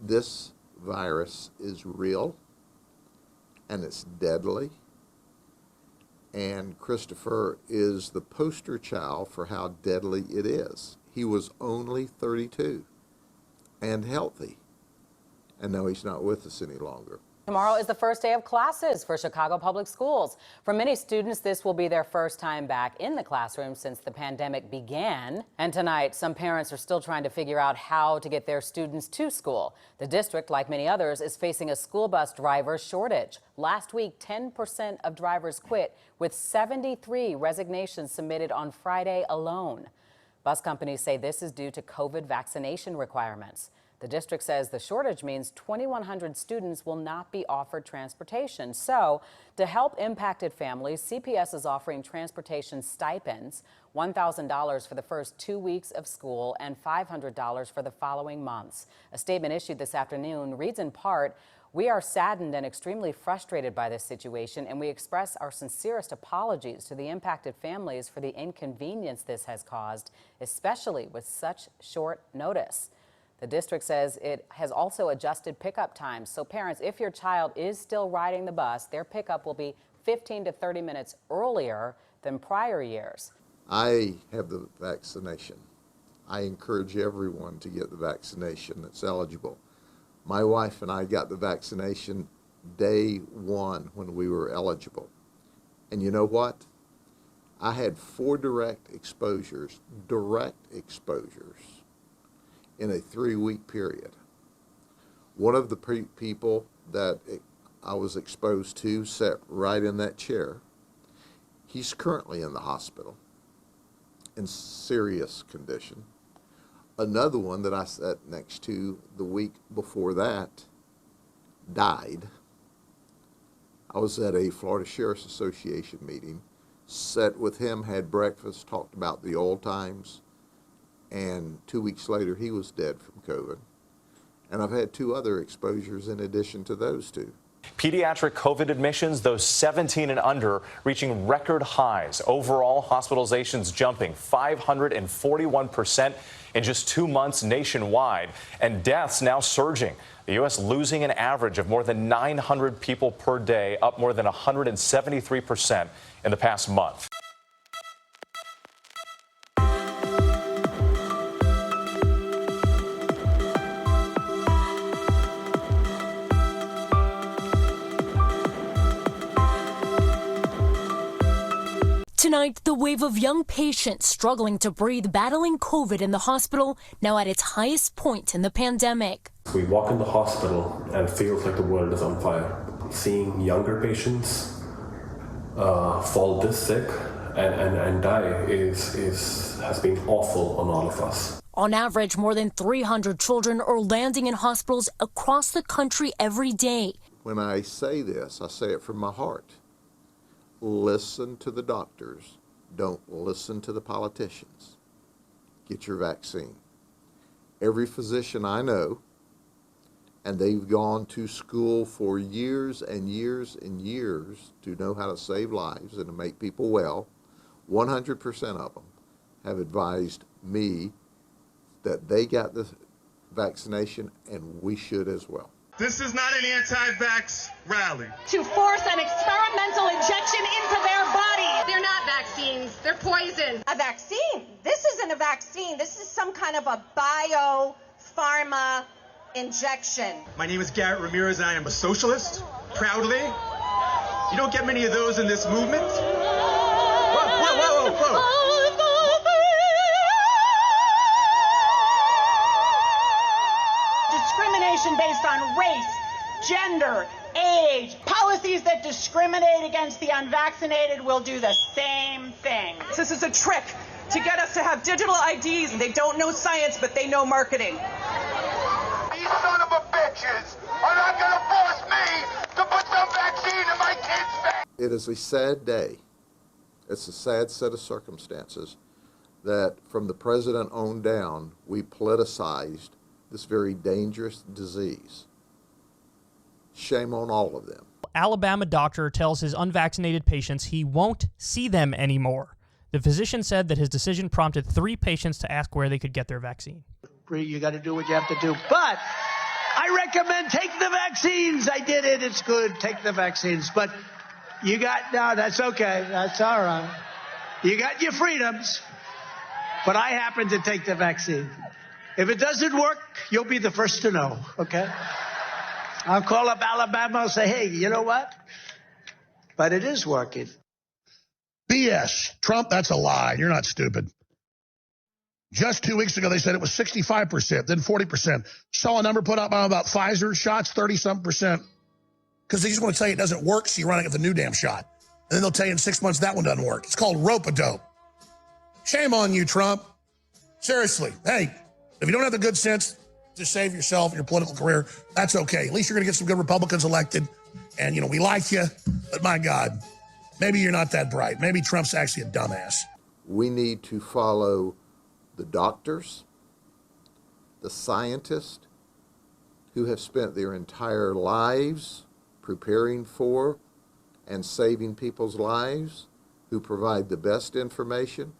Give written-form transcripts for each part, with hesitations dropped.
This virus is real, and it's deadly. And Christopher is the poster child for how deadly it is. He was only 32 and healthy, and now he's not with us any longer. Tomorrow is the first day of classes for Chicago Public Schools. For many students, this will be their first time back in the classroom since the pandemic began. And tonight, some parents are still trying to figure out how to get their students to school. The district, like many others, is facing a school bus driver shortage. Last week, 10% of drivers quit, with 73 resignations submitted on Friday alone. Bus companies say this is due to COVID vaccination requirements. The district says the shortage means 2,100 students will not be offered transportation. So, to help impacted families, CPS is offering transportation stipends, $1,000 for the first 2 weeks of school and $500 for the following months. A statement issued this afternoon reads in part, "We are saddened and extremely frustrated by this situation, and we express our sincerest apologies to the impacted families for the inconvenience this has caused, especially with such short notice." The district says it has also adjusted pickup times. So parents, if your child is still riding the bus, their pickup will be 15 to 30 minutes earlier than prior years. I have the vaccination. I encourage everyone to get the vaccination that's eligible. My wife and I got the vaccination day one when we were eligible. And you know what? I had 4 direct exposures in a 3-week period. One of the people that I was exposed to sat right in that chair. He's currently in the hospital in serious condition. Another one that I sat next to the week before that died. I was at a Florida Sheriff's Association meeting, sat with him, had breakfast, talked about the old times, and 2 weeks later, he was dead from COVID. And I've had 2 other exposures in addition to those 2. Pediatric COVID admissions, those 17 and under, reaching record highs. Overall, hospitalizations jumping 541% in just 2 months nationwide. And deaths now surging. The U.S. losing an average of more than 900 people per day, up more than 173% in the past month. Tonight, the wave of young patients struggling to breathe, battling COVID in the hospital, now at its highest point in the pandemic. We walk in the hospital and it feels like the world is on fire. Seeing younger patients fall this sick and die has been awful on all of us. On average, more than 300 children are landing in hospitals across the country every day. When I say this, I say it from my heart. Listen to the doctors. Don't listen to the politicians. Get your vaccine. Every physician I know, and they've gone to school for years and years and years to know how to save lives and to make people well, 100% of them have advised me that they got the vaccination and we should as well. This is not an anti-vax rally. To force an experimental injection into their body. They're not vaccines, they're poison. A vaccine? This isn't a vaccine. This is some kind of a bio-pharma injection. My name is Garrett Ramirez and I am a socialist, proudly. You don't get many of those in this movement. Whoa. Discrimination based on race, gender, age. Policies that discriminate against the unvaccinated will do the same thing. This is a trick to get us to have digital IDs. They don't know science, but they know marketing. These son of a bitches are not going to force me to put some vaccine in my kid's face. It is a sad day. It's a sad set of circumstances that from the president on down, we politicized this very dangerous disease. Shame on all of them. Alabama doctor tells his unvaccinated patients he won't see them anymore. The physician said that his decision prompted 3 patients to ask where they could get their vaccine. You got to do what you have to do. But I I recommend take the vaccines. I did it. It's good. Take the vaccines. But no, that's okay. That's all right. You got your freedoms. But I happen to take the vaccine. If it doesn't work, you'll be the first to know, okay? I'll call up Alabama and say, hey, you know what? But it is working. BS. Trump, that's a lie. You're not stupid. Just 2 weeks ago, they said it was 65%, then 40%. Saw a number put up about Pfizer shots, 30-something%. Because they just want to tell you it doesn't work, so you run it with the new damn shot. And then they'll tell you in 6 months that one doesn't work. It's called rope-a-dope. Shame on you, Trump. Seriously. Hey, if you don't have the good sense to save yourself and your political career, that's okay. At least you're going to get some good Republicans elected. And, you know, we like you, but my God, maybe you're not that bright. Maybe Trump's actually a dumbass. We need to follow the doctors, the scientists who have spent their entire lives preparing for and saving people's lives, who provide the best information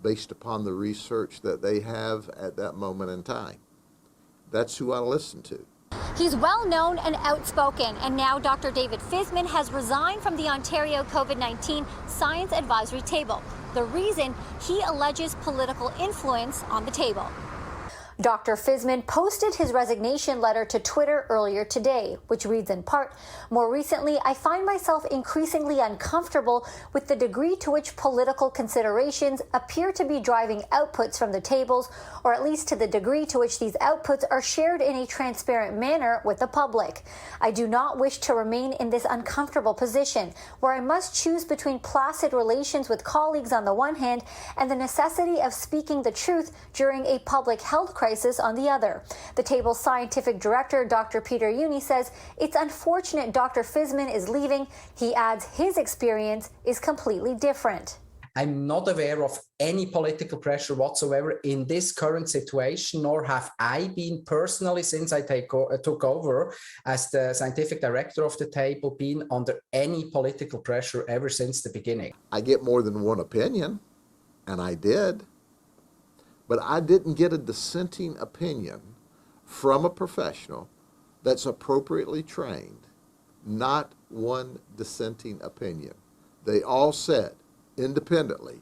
based upon the research that they have at that moment in time. That's who I listen to. He's well known and outspoken, and now Dr. David Fisman has resigned from the Ontario COVID-19 Science Advisory Table. The reason, he alleges political influence on the table. Dr. Fisman posted his resignation letter to Twitter earlier today, which reads in part, "More recently, I find myself increasingly uncomfortable with the degree to which political considerations appear to be driving outputs from the tables, or at least to the degree to which these outputs are shared in a transparent manner with the public. I do not wish to remain in this uncomfortable position, where I must choose between placid relations with colleagues on the one hand and the necessity of speaking the truth during a public health crisis on the other." The table's scientific director, Dr. Peter Uni, says it's unfortunate Dr. Fisman is leaving. He adds his experience is completely different. I'm not aware of any political pressure whatsoever in this current situation, nor have I been personally, since I took over as the scientific director of the table, been under any political pressure ever since the beginning. I get more than one opinion, and I did. But I didn't get a dissenting opinion from a professional that's appropriately trained. Not one dissenting opinion. They all said, independently,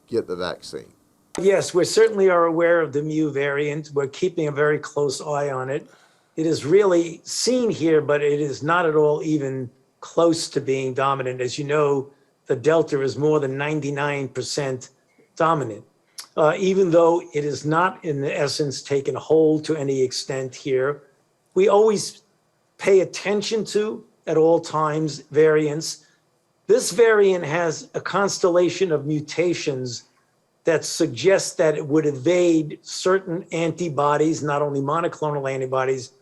get the vaccine. Yes, we certainly are aware of the Mu variant. We're keeping a very close eye on it. It is really seen here, but it is not at all even close to being dominant. As you know, the Delta is more than 99% dominant. Even though it is not, in essence, taken hold to any extent here, we always pay attention to, at all times, variants. This variant has a constellation of mutations that suggest that it would evade certain antibodies, not only monoclonal antibodies,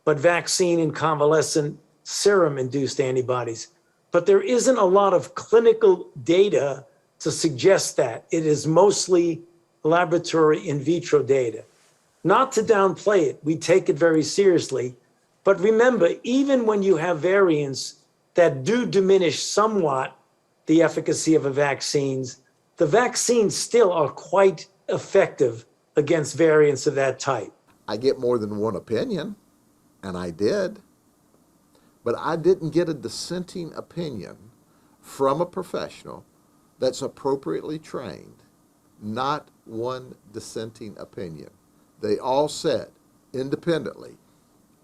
but vaccine and convalescent serum-induced antibodies. But there isn't a lot of clinical data to suggest that. It is mostly laboratory in vitro data. Not to downplay it, we take it very seriously. But remember, even when you have variants that do diminish somewhat the efficacy of the vaccines still are quite effective against variants of that type. I get more than one opinion, and I did. But I didn't get a dissenting opinion from a professional that's appropriately trained. Not one dissenting opinion. They all said, independently,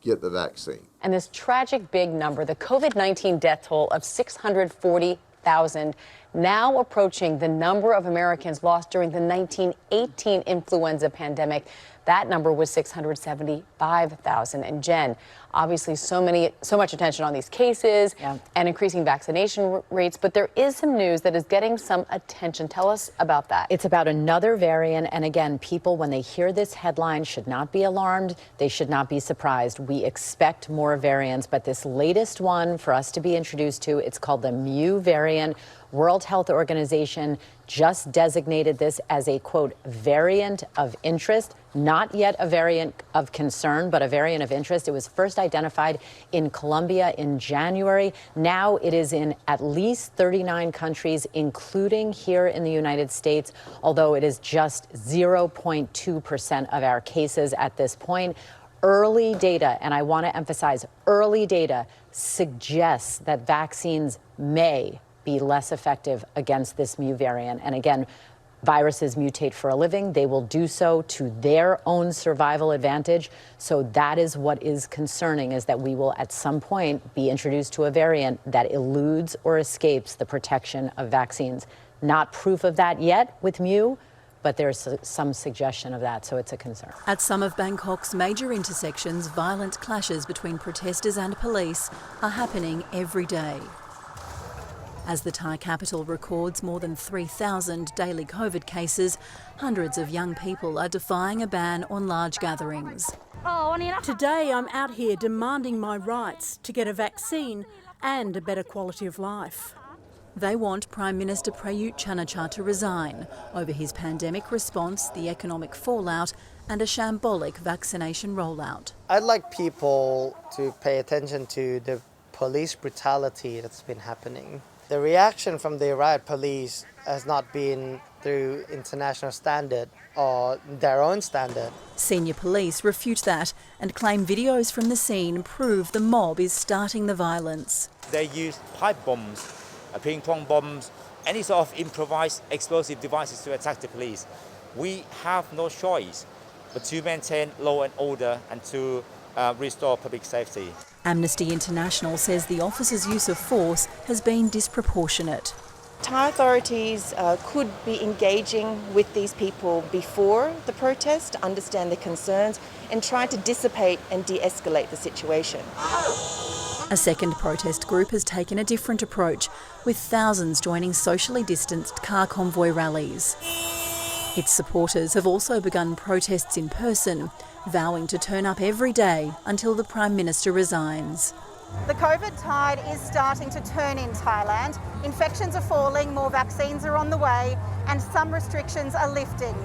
get the vaccine. And this tragic big number, the COVID-19 death toll of 640,000, now approaching the number of Americans lost during the 1918 influenza pandemic. That number was 675,000. And Jen, obviously so much attention on these cases and increasing vaccination rates, but there is some news that is getting some attention. Tell us about that. It's about another variant. And again, people, when they hear this headline, should not be alarmed. They should not be surprised. We expect more variants, but this latest one for us to be introduced to, it's called the Mu variant. World Health Organization just designated this as a, quote, variant of interest, not yet a variant of concern, but a variant of interest. It was first identified in Colombia in January. Now it is in at least 39 countries, including here in the United States, although it is just 0.2% of our cases at this point. early data, and I want to emphasize early data, suggests that vaccines may be less effective against this mu variant. And again, viruses mutate for a living. They will do so to their own survival advantage. So that is what is concerning, is that we will at some point be introduced to a variant that eludes or escapes the protection of vaccines. Not proof of that yet with mu, but there's some suggestion of that, so it's a concern. At some of Bangkok's major intersections, violent clashes between protesters and police are happening every day. As the Thai capital records more than 3,000 daily COVID cases, hundreds of young people are defying a ban on large gatherings. Today I'm out here demanding my rights to get a vaccine and a better quality of life. They want Prime Minister Prayut Chan-o-cha to resign over his pandemic response, the economic fallout and a shambolic vaccination rollout. I'd like people to pay attention to the police brutality that's been happening. The reaction from the riot police has not been through international standard or their own standard. Senior police refute that and claim videos from the scene prove the mob is starting the violence. They use pipe bombs, ping pong bombs, any sort of improvised explosive devices to attack the police. We have no choice but to maintain law and order and to restore public safety. Amnesty International says the officers' use of force has been disproportionate. Thai authorities could be engaging with these people before the protest, understand their concerns, and try to dissipate and de-escalate the situation. A second protest group has taken a different approach, with thousands joining socially distanced car convoy rallies. Its supporters have also begun protests in person, vowing to turn up every day until the Prime Minister resigns. The COVID tide is starting to turn in Thailand. Infections are falling, more vaccines are on the way, and some restrictions are lifting.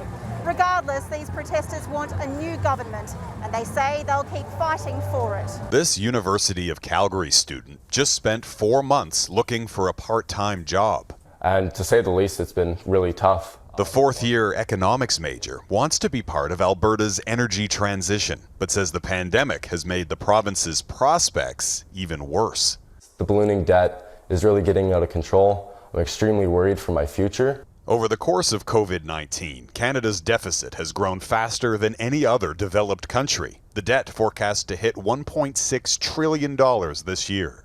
Regardless, these protesters want a new government, and they say they'll keep fighting for it. This University of Calgary student just spent 4 months looking for a part-time job. And to say the least, it's been really tough. The fourth-year economics major wants to be part of Alberta's energy transition, but says the pandemic has made the province's prospects even worse. The ballooning debt is really getting out of control. I'm extremely worried for my future. Over the course of COVID-19, Canada's deficit has grown faster than any other developed country. The debt forecast to hit $1.6 trillion this year.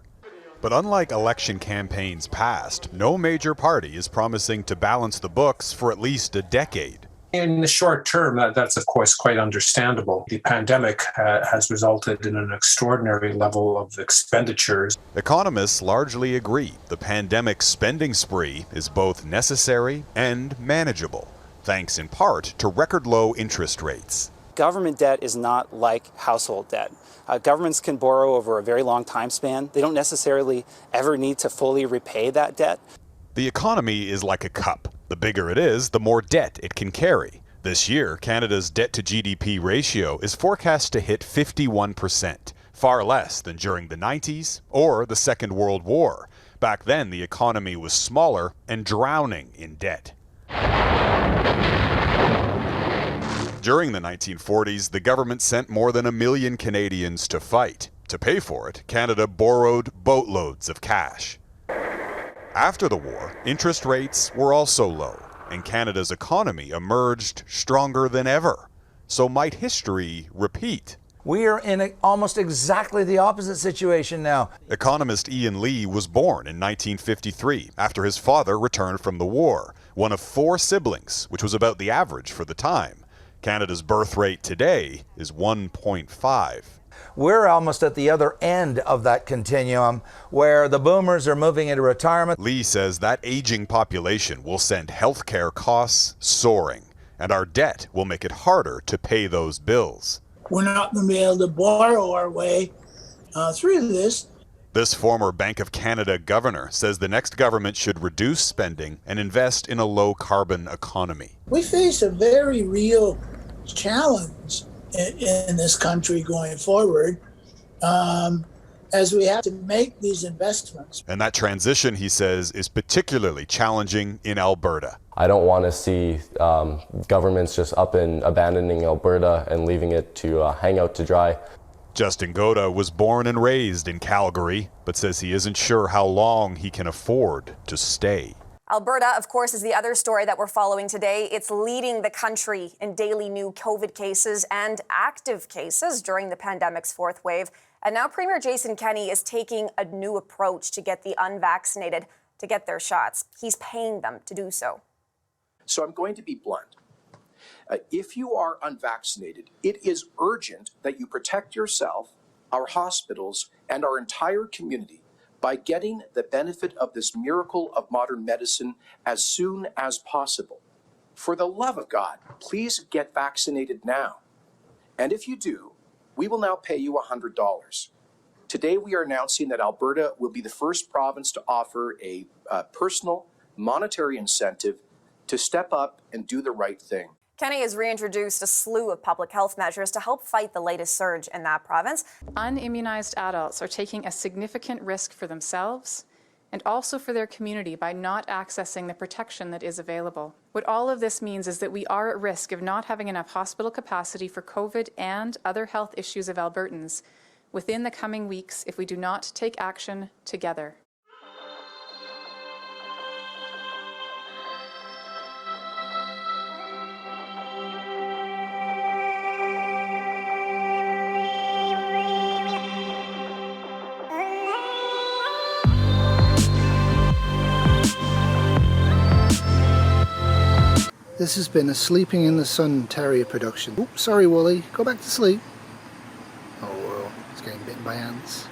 But unlike election campaigns past, no major party is promising to balance the books for at least a decade. In the short term, that's of course quite understandable. The pandemic has resulted in an extraordinary level of expenditures. Economists largely agree the pandemic spending spree is both necessary and manageable, thanks in part to record low interest rates. Government debt is not like household debt. Governments can borrow over a very long time span. They don't necessarily ever need to fully repay that debt. The economy is like a cup. The bigger it is, the more debt it can carry. This year, Canada's debt to GDP ratio is forecast to hit 51%, far less than during the 90s or the Second World War. Back then, the economy was smaller and drowning in debt. During the 1940s, the government sent more than 1 million Canadians to fight. To pay for it, Canada borrowed boatloads of cash. After the war, interest rates were also low, and Canada's economy emerged stronger than ever. So might history repeat? We are in almost exactly the opposite situation now. Economist Ian Lee was born in 1953 after his father returned from the war, one of 4 siblings, which was about the average for the time. Canada's birth rate today is 1.5. We're almost at the other end of that continuum where the boomers are moving into retirement. Lee says that aging population will send healthcare costs soaring, and our debt will make it harder to pay those bills. We're not going to be able to borrow our way through this. This former Bank of Canada governor says the next government should reduce spending and invest in a low-carbon economy. We face a very real challenge in this country going forward. as we have to make these investments. And that transition, he says, is particularly challenging in Alberta. I don't want to see governments just up and abandoning Alberta and leaving it to hang out to dry. Justin Goda was born and raised in Calgary, but says he isn't sure how long he can afford to stay. Alberta, of course, is the other story that we're following today. It's leading the country in daily new COVID cases and active cases during the pandemic's fourth wave. And now Premier Jason Kenney is taking a new approach to get the unvaccinated to get their shots. He's paying them to do so. So I'm going to be blunt. If you are unvaccinated, it is urgent that you protect yourself, our hospitals, and our entire community by getting the benefit of this miracle of modern medicine as soon as possible. For the love of God, please get vaccinated now. And if you do, we will now pay you $100. Today, we are announcing that Alberta will be the first province to offer a personal monetary incentive to step up and do the right thing. Kenney has reintroduced a slew of public health measures to help fight the latest surge in that province. Unimmunized adults are taking a significant risk for themselves and also for their community by not accessing the protection that is available. What all of this means is that we are at risk of not having enough hospital capacity for COVID and other health issues of Albertans within the coming weeks if we do not take action together. This has been a Sleeping in the Sun Terrier production. Oops, sorry Wooly, go back to sleep. Oh well, it's getting bitten by ants.